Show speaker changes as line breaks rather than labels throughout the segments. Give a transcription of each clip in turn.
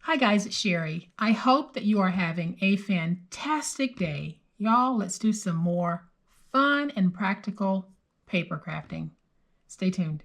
Hi guys, it's Sherry. I hope that you are having a fantastic day. Y'all, let's do some more fun and practical paper crafting. Stay tuned.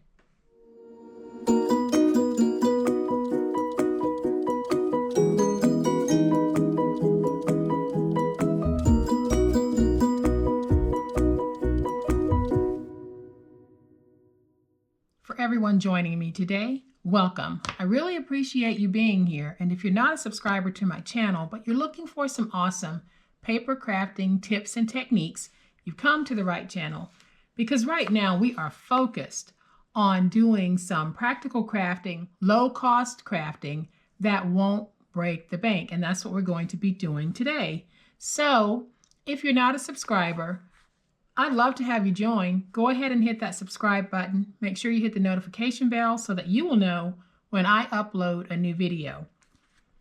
For everyone joining me today, welcome. I really appreciate you being here. And if you're not a subscriber to my channel, but you're looking for some awesome paper crafting tips and techniques, you've come to the right channel. Because right now we are focused on doing some practical crafting, low-cost crafting that won't break the bank. And that's what we're going to be doing today. So if you're not a subscriber, I'd love to have you join. Go ahead and hit that subscribe button. Make sure you hit the notification bell so that you will know when I upload a new video.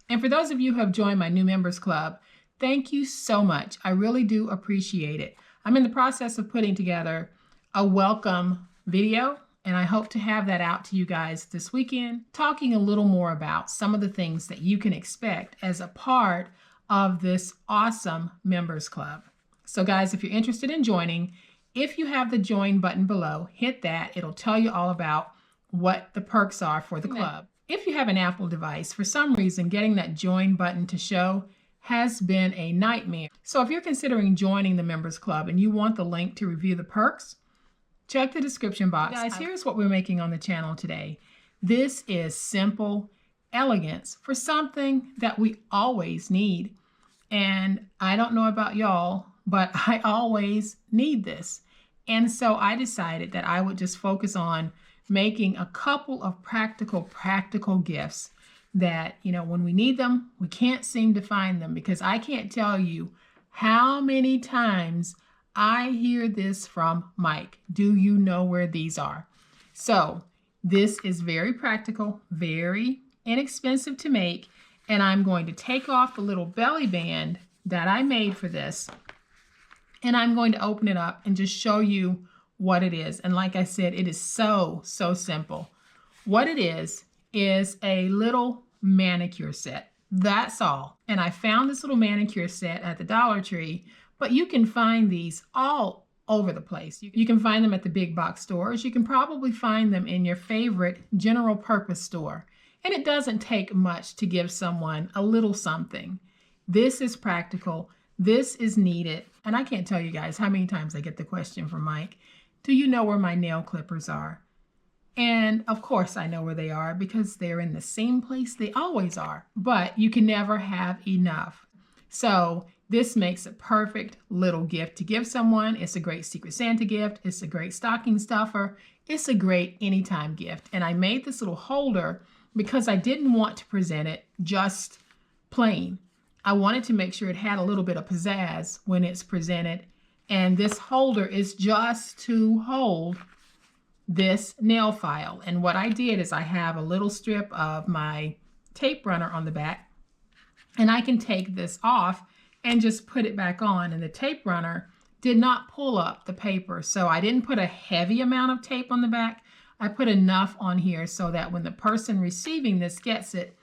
And for those of you who have joined my new members club, thank you so much. I really do appreciate it. I'm in the process of putting together a welcome video, and I hope to have that out to you guys this weekend, talking a little more about some of the things that you can expect as a part of this awesome members club. So guys, if you're interested in joining, if you have the join button below, hit that. It'll tell you all about what the perks are for the club. If you have an Apple device, for some reason, getting that join button to show has been a nightmare. So if you're considering joining the members club and you want the link to review the perks, check the description box. Guys, here's what we're making on the channel today. This is simple elegance for something that we always need. And I don't know about y'all, but I always need this. And so I decided that I would just focus on making a couple of practical gifts that, you know, when we need them, we can't seem to find them, because I can't tell you how many times I hear this from Mike. Do you know where these are? So this is very practical, very inexpensive to make. And I'm going to take off the little belly band that I made for this. And I'm going to open it up and just show you what it is. And like I said, it is so simple. What it is a little manicure set. That's all. And I found this little manicure set at the Dollar Tree, but you can find these all over the place. You can find them at the big box stores. You can probably find them in your favorite general purpose store. And it doesn't take much to give someone a little something. This is practical. This is needed. And I can't tell you guys how many times I get the question from Mike, do you know where my nail clippers are? And of course I know where they are, because they're in the same place they always are. But you can never have enough. So this makes a perfect little gift to give someone. It's a great Secret Santa gift. It's a great stocking stuffer. It's a great anytime gift. And I made this little holder because I didn't want to present it just plain. I wanted to make sure it had a little bit of pizzazz when it's presented. And this holder is just to hold this nail file. And what I did is I have a little strip of my tape runner on the back, and I can take this off and just put it back on. And the tape runner did not pull up the paper. So I didn't put a heavy amount of tape on the back. I put enough on here so that when the person receiving this gets it,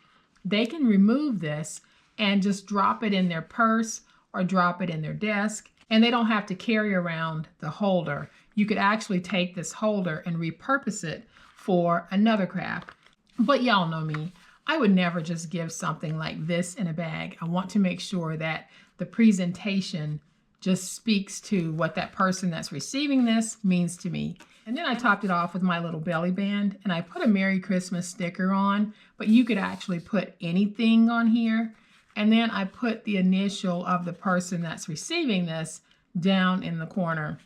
they can remove this and just drop it in their purse or drop it in their desk. And they don't have to carry around the holder. You could actually take this holder and repurpose it for another craft. But y'all know me. I would never just give something like this in a bag. I want to make sure that the presentation just speaks to what that person that's receiving this means to me. And then I topped it off with my little belly band, and I put a Merry Christmas sticker on, but you could actually put anything on here. And then I put the initial of the person that's receiving this down in the corner.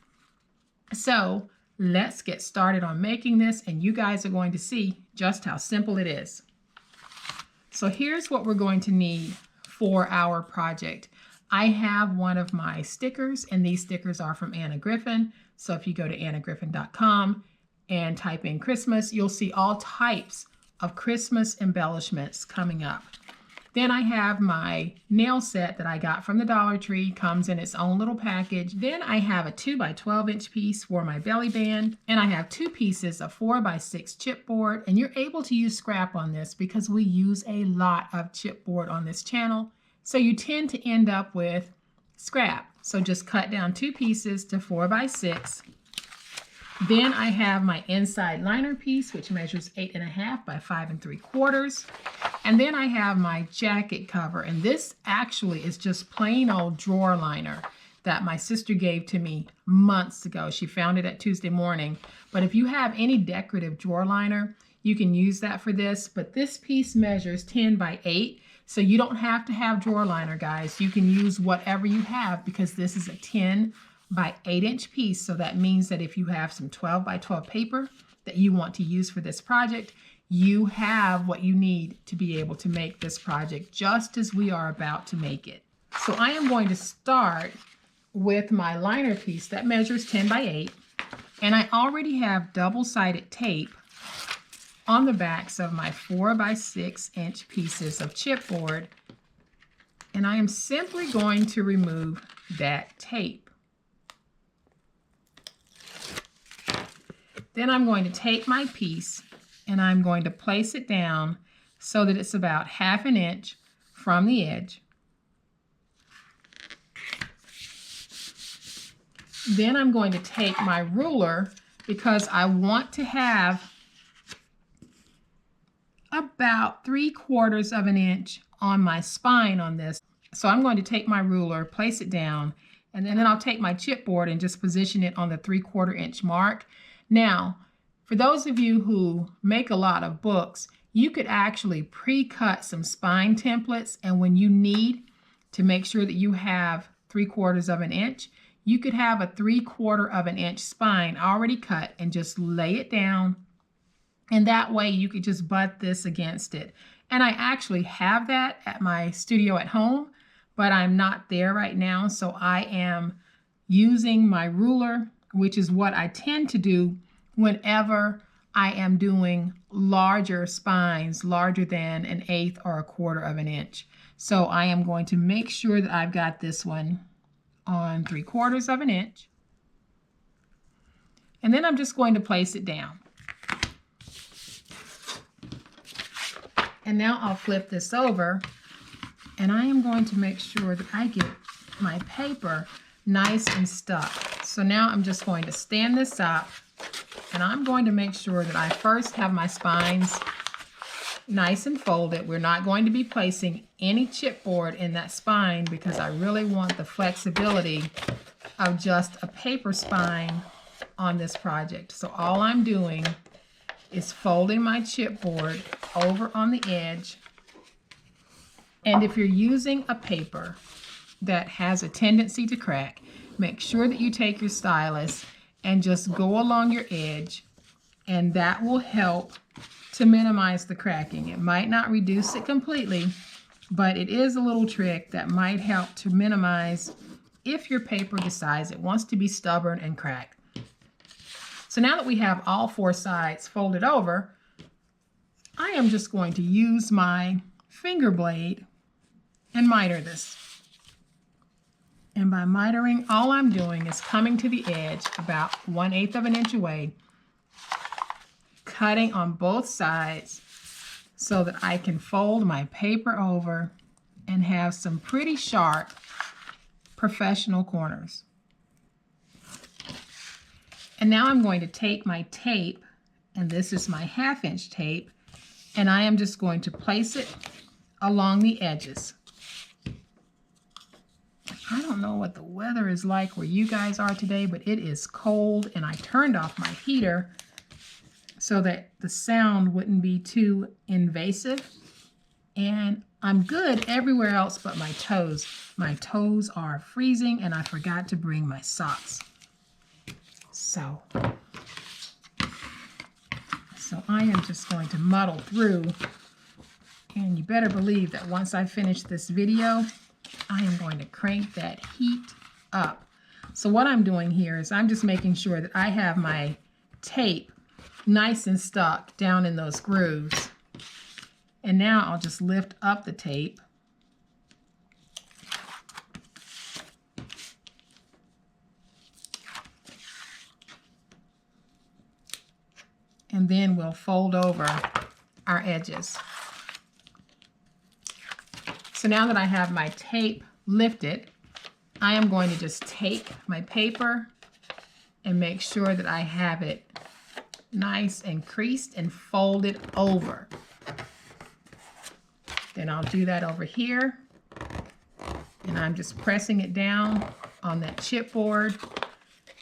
So let's get started on making this, and you guys are going to see just how simple it is. So here's what we're going to need for our project. I have one of my stickers, and these stickers are from Anna Griffin. So if you go to annagriffin.com and type in Christmas, you'll see all types of Christmas embellishments coming up. Then I have my nail set that I got from the Dollar Tree, comes in its own little package. Then I have a 2 by 12 inch piece for my belly band, and I have 2 pieces of 4 by 6 chipboard, and you're able to use scrap on this because we use a lot of chipboard on this channel, so you tend to end up with scrap. So just cut down 2 pieces to 4 by 6. Then I have my inside liner piece, which measures 8.5 by 5 3/4. And then I have my jacket cover, and this actually is just plain old drawer liner that my sister gave to me months ago. She found it at Tuesday morning. But if you have any decorative drawer liner, you can use that for this. But this piece measures 10 by 8, so you don't have to have drawer liner, guys. You can use whatever you have because this is a 10 by 8 inch piece. So that means that if you have some 12 by 12 paper that you want to use for this project, you have what you need to be able to make this project just as we are about to make it. So I am going to start with my liner piece that measures 10 by 8, and I already have double-sided tape on the backs of my 4 by 6 inch pieces of chipboard, and I am simply going to remove that tape. Then I'm going to take my piece and I'm going to place it down so that it's about 1/2 inch from the edge. Then I'm going to take my ruler because I want to have about 3/4 of an inch on my spine on this. So I'm going to take my ruler, place it down, and then I'll take my chipboard and just position it on the 3/4 inch mark. Now, for those of you who make a lot of books, you could actually pre-cut some spine templates, and when you need to make sure that you have 3/4 of an inch, you could have a 3/4 of an inch spine already cut and just lay it down, and that way you could just butt this against it. And I actually have that at my studio at home, but I'm not there right now, so I am using my ruler, which is what I tend to do whenever I am doing larger spines, larger than 1/8 or 1/4 of an inch. So I am going to make sure that I've got this one on 3/4 of an inch. And then I'm just going to place it down. And now I'll flip this over, and I am going to make sure that I get my paper nice and stuck. So now I'm just going to stand this up, and I'm going to make sure that I first have my spines nice and folded. We're not going to be placing any chipboard in that spine because I really want the flexibility of just a paper spine on this project. So all I'm doing is folding my chipboard over on the edge. And if you're using a paper that has a tendency to crack, make sure that you take your stylus and just go along your edge, and that will help to minimize the cracking. It might not reduce it completely, but it is a little trick that might help to minimize if your paper decides it wants to be stubborn and crack. So now that we have all 4 sides folded over, I am just going to use my finger blade and miter this. And by mitering, all I'm doing is coming to the edge about 1/8 of an inch away, cutting on both sides so that I can fold my paper over and have some pretty sharp professional corners. And now I'm going to take my tape, and this is my 1/2 inch tape, and I am just going to place it along the edges. I don't know what the weather is like where you guys are today, but it is cold, and I turned off my heater so that the sound wouldn't be too invasive. And I'm good everywhere else but my toes. My toes are freezing, and I forgot to bring my socks. So I am just going to muddle through, and you better believe that once I finish this video, I am going to crank that heat up. So what I'm doing here is I'm just making sure that I have my tape nice and stuck down in those grooves. And now I'll just lift up the tape. And then we'll fold over our edges. So now that I have my tape lifted, I am going to just take my paper and make sure that I have it nice and creased and fold it over. Then I'll do that over here. And I'm just pressing it down on that chipboard.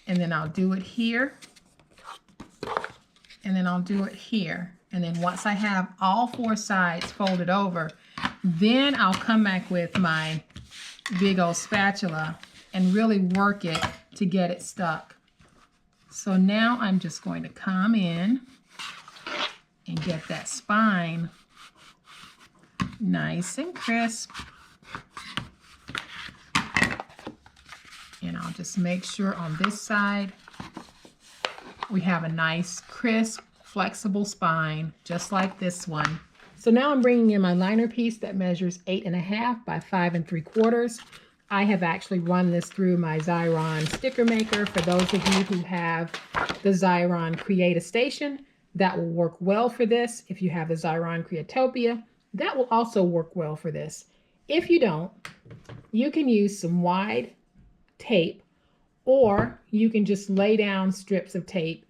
And then I'll do it here. And then I'll do it here. And then once I have all 4 sides folded over, then I'll come back with my big old spatula and really work it to get it stuck. So now I'm just going to come in and get that spine nice and crisp. And I'll just make sure on this side we have a nice, crisp, flexible spine, just like this one. So now I'm bringing in my liner piece that measures 8.5 by 5 3/4. I have actually run this through my Xyron sticker maker. For those of you who have the Xyron Creatopia, that will work well for this. If you have the Xyron Creatopia, that will also work well for this. If you don't, you can use some wide tape, or you can just lay down strips of tape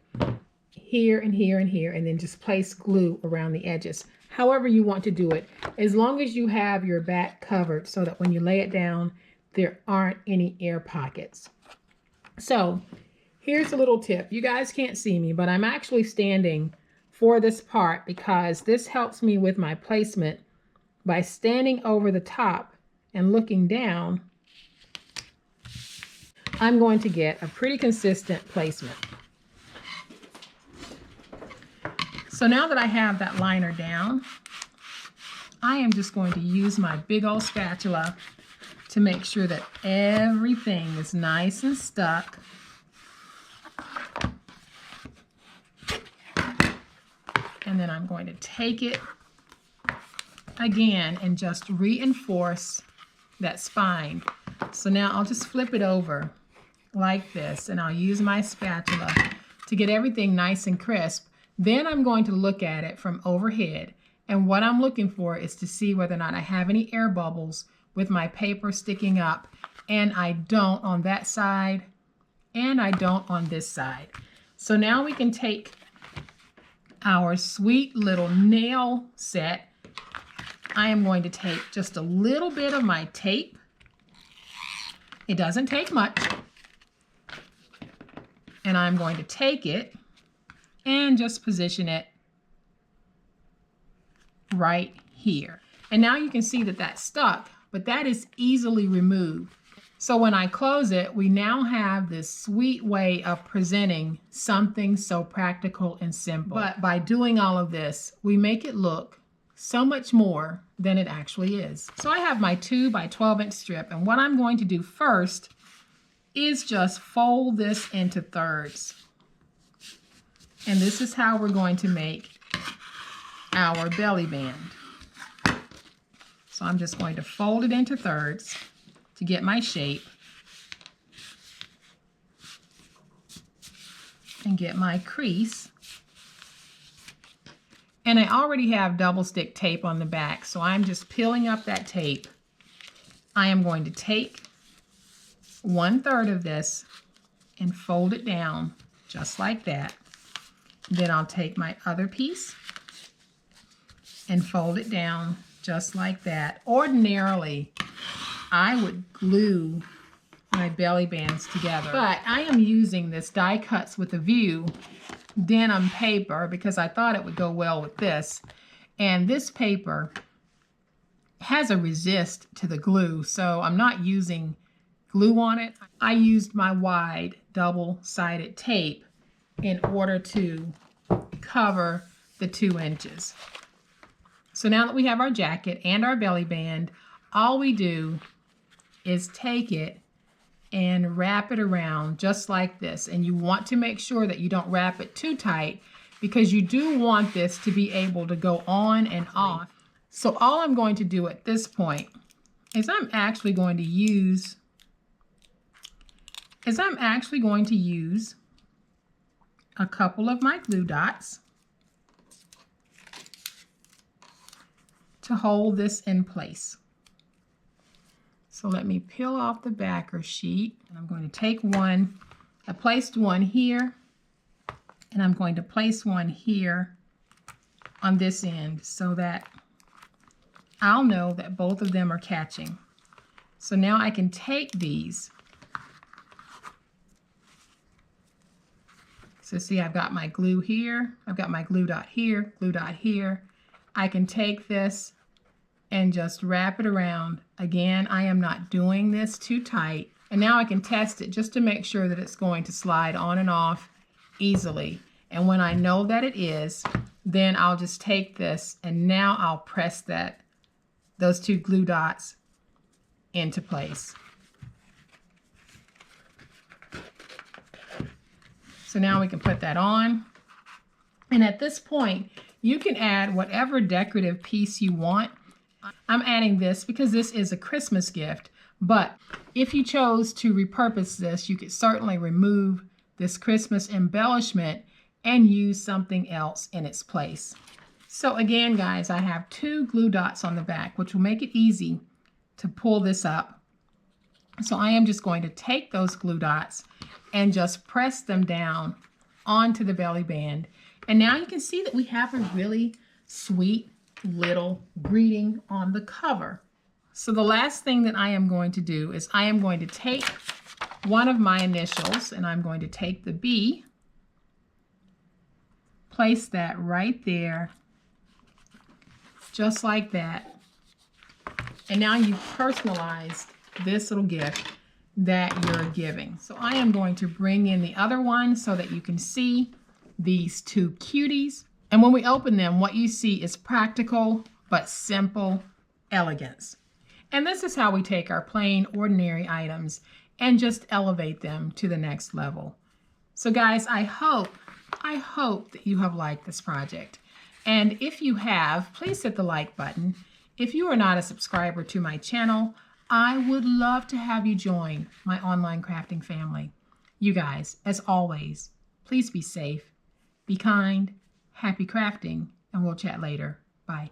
here and here and here, and then just place glue around the edges. However you want to do it, as long as you have your back covered so that when you lay it down, there aren't any air pockets. So here's a little tip. You guys can't see me, but I'm actually standing for this part because this helps me with my placement. By standing over the top and looking down, I'm going to get a pretty consistent placement. So now that I have that liner down, I am just going to use my big old spatula to make sure that everything is nice and stuck. And then I'm going to take it again and just reinforce that spine. So now I'll just flip it over like this, and I'll use my spatula to get everything nice and crisp. Then I'm going to look at it from overhead, and what I'm looking for is to see whether or not I have any air bubbles with my paper sticking up, and I don't on that side, and I don't on this side. So now we can take our sweet little nail set. I am going to take just a little bit of my tape. It doesn't take much. And I'm going to take it and just position it right here. And now you can see that that's stuck, but that is easily removed. So when I close it, we now have this sweet way of presenting something so practical and simple. But by doing all of this, we make it look so much more than it actually is. So I have my 2 by 12" strip, and what I'm going to do first is just fold this into thirds. And this is how we're going to make our belly band. So I'm just going to fold it into thirds to get my shape and get my crease. And I already have double stick tape on the back, so I'm just peeling up that tape. I am going to take 1/3 of this and fold it down just like that. Then I'll take my other piece and fold it down just like that. Ordinarily, I would glue my belly bands together, but I am using this Die Cuts with a View denim paper because I thought it would go well with this. And this paper has a resist to the glue, so I'm not using glue on it. I used my wide double-sided tape in order to cover the 2 inches. So now that we have our jacket and our belly band, all we do is take it and wrap it around just like this. And you want to make sure that you don't wrap it too tight because you do want this to be able to go on and off. So all I'm going to do at this point is I'm actually going to use a couple of my glue dots to hold this in place. So let me peel off the backer sheet, and I'm going to take one. I placed one here, and I'm going to place one here on this end so that I'll know that both of them are catching. So now I can take these. So see, I've got my glue here, I've got my glue dot here, glue dot here. I can take this and just wrap it around. Again, I am not doing this too tight. And now I can test it just to make sure that it's going to slide on and off easily. And when I know that it is, then I'll just take this and now I'll press those two glue dots into place. So now we can put that on. And at this point, you can add whatever decorative piece you want. I'm adding this because this is a Christmas gift, but if you chose to repurpose this, you could certainly remove this Christmas embellishment and use something else in its place. So again, guys, I have two glue dots on the back, which will make it easy to pull this up. So I am just going to take those glue dots and just press them down onto the belly band. And now you can see that we have a really sweet little greeting on the cover. So the last thing that I am going to do is I am going to take one of my initials, and I'm going to take the B, place that right there, just like that. And now you've personalized this little gift that you're giving. So I am going to bring in the other one so that you can see these two cuties. And when we open them, what you see is practical but simple elegance. And this is how we take our plain, ordinary items and just elevate them to the next level. So guys, I hope that you have liked this project. And if you have, please hit the like button. If you are not a subscriber to my channel, I would love to have you join my online crafting family. You guys, as always, please be safe, be kind, happy crafting, and we'll chat later. Bye.